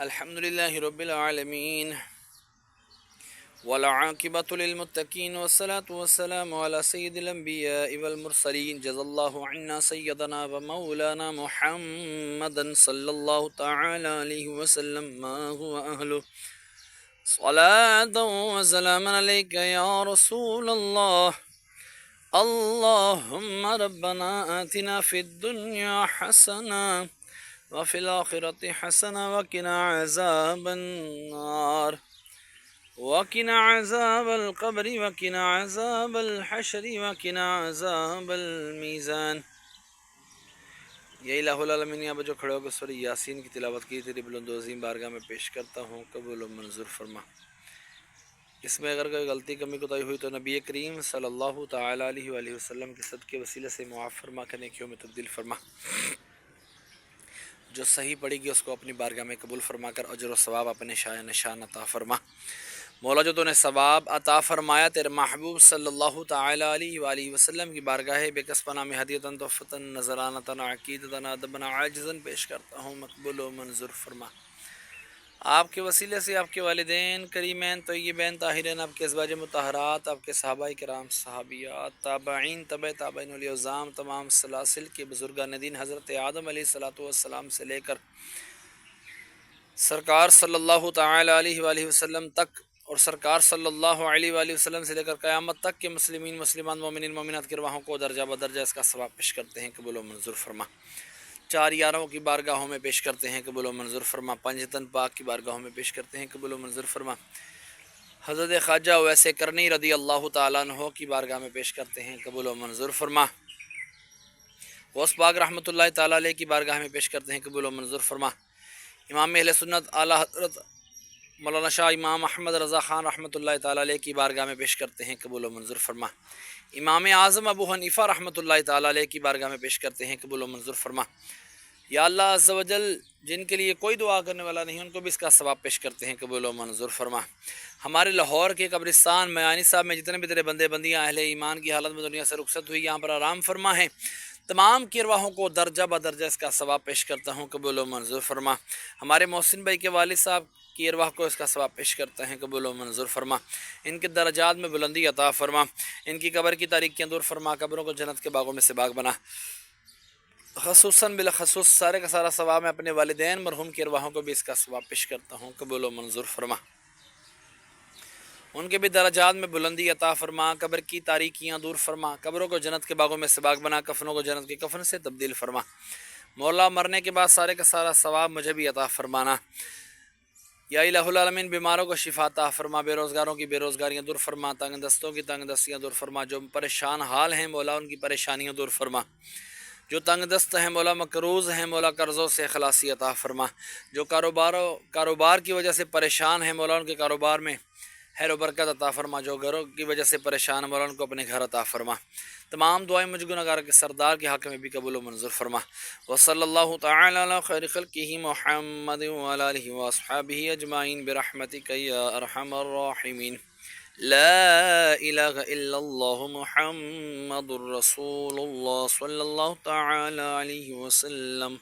الحمد لله رب العالمين والعاقبة للمتقين والصلاة والسلام على سيد الأنبياء والمرسلين جزا الله عنا سيدنا ومولانا محمدا صلى الله تعالى عليه وسلم ما هو أهله صلاة وسلام عليك يا رسول الله. اللهم ربنا آتنا في الدنيا حسنة وفي الآخرة حسنة وقنا عذاب النار وقنا عذاب القبر وقنا عذاب الحشر وقنا عذاب المیزان. یا الہ العالمین، یہاں جو کھڑے ہو کے سورہ یاسین کی تلاوت کی تیری بلند و عظیم بارگاہ میں پیش کرتا ہوں، قبول و منظور فرما. اس میں اگر کوئی غلطی کمی کوتاہی ہوئی تو نبی کریم صلی اللہ تعالی علیہ وآلہ وسلم کے صدقے وسیلے سے معاف فرما کر نیکیوں میں تبدیل فرما. جو صحیح پڑے گی اس کو اپنی بارگاہ میں قبول فرما کر اجر و ثواب اپنے شایع نشان عطا فرما. مولا جو تو نے ثواب عطا فرمایا تیرے محبوب صلی اللہ تعالی علیہ وآلہ وسلم کی بارگاہ بے کس پناہ میں ہدیتاً تحفتاً نذرانتاً عقیدتاً ادباً عاجزاً پیش کرتا ہوں، مقبول و منظور فرما. آپ کے وسیلے سے آپ کے والدین کریمین طیبین طاہرین، آپ کے ازواج مطہرات، آپ کے صحابہ کرام صحابیات، تابعین تبع تابعین الاعظام، تمام سلاسل کے بزرگان دین حضرت آدم علیہ السلام سے لے کر سرکار صلی اللہ تعالی علیہ وآلہ وسلم تک، اور سرکار صلی اللہ علیہ وآلہ وسلم سے لے کر قیامت تک کے مسلمین مسلمان مومنین مومنات کی ارواحوں کو درجہ بدرجہ اس کا ثواب پیش کرتے ہیں، قبول و منظور فرما. چار یاروں کی بارگاہوں میں پیش کرتے ہیں، قبول و منظور فرما. پنجتن پاک کی بارگاہوں میں پیش کرتے ہیں، قبول و منظور فرما. حضرت خواجہ ویسے کرنی رضی اللہ تعالیٰ عنہ کی بارگاہ میں پیش کرتے ہیں، قبول و منظور فرما. غوث پاک رحمۃ اللہ تعالیٰ علیہ کی بارگاہ میں پیش کرتے ہیں، قبول و منظور فرما. امام اہل سنت اعلیٰ حضرت مولانا شاہ امام احمد رضا خان رحمۃ اللہ تعالیٰ علیہ کی بارگاہ میں پیش کرتے ہیں، قبول و منظور فرما. امام اعظم ابو حنیفہ رحمۃ اللہ تعالیٰ علیہ کی بارگاہ میں پیش کرتے ہیں، قبول و منظور فرما. یا اللہ عز و جل، جن کے لیے کوئی دعا کرنے والا نہیں ان کو بھی اس کا ثواب پیش کرتے ہیں، قبول و منظور فرما. ہمارے لاہور کے قبرستان میانی صاحب میں جتنے بھی تیرے بندے بندیاں اہل ایمان کی حالت میں دنیا سے رخصت ہوئی یہاں پر آرام فرما ہے، تمام کی ارواحوں کو درجہ بدرجہ اس کا ثواب پیش کرتا ہوں، قبول و منظور فرما. ہمارے محسن بھائی کے والد صاحب کی ارواح کو اس کا ثواب پیش کرتا ہیں، قبول و منظور فرما. ان کے درجات میں بلندی عطا فرما، ان کی قبر کی تاریکیاں دور فرما، قبروں کو جنت کے باغوں میں سے باغ بنا. خصوصاً بالخصوص سارے کا سارا ثواب میں اپنے والدین مرحوم کی ارواحوں کو بھی اس کا ثواب پیش کرتا ہوں، قبول و منظور فرما. ان کے بھی درجات میں بلندی عطا فرما، قبر کی تاریکیاں دور فرما، قبروں کو جنت کے باغوں میں سے باغ بنا، کفنوں کو جنت کے کفن سے تبدیل فرما. مولا مرنے کے بعد سارے کا سارا ثواب مجھے بھی عطا فرمانا. یا الہ العالمین، بیماروں کو شفا عطا فرما، بے روزگاروں کی بے روزگاریاں دور فرما، تنگ دستوں کی تنگ دستیاں دور فرما. جو پریشان حال ہیں مولا ان کی پریشانیاں دور فرما. جو تنگ دست ہیں مولا مقروض ہیں مولا قرضوں سے خلاصی عطا فرما. جو کاروبار کی وجہ سے پریشان ہیں مولا ان کے کاروبار میں خیر و برکت عطا فرما. جو گھروں کی وجہ سے پریشان ہیں مولا ان کو اپنے گھر عطا فرما. تمام دعائیں مجھ گنہگار کے سردار کے حق میں بھی قبول و منظور فرما. وصلی اللہ تعالی علی خیر خلقہ محمد وعلی آلہ واصحابہ اجمعین برحمتک یا ارحم الراحمین. لا الہ الا اللہ محمد رسول اللہ صلی اللہ تعالی علیہ وسلم.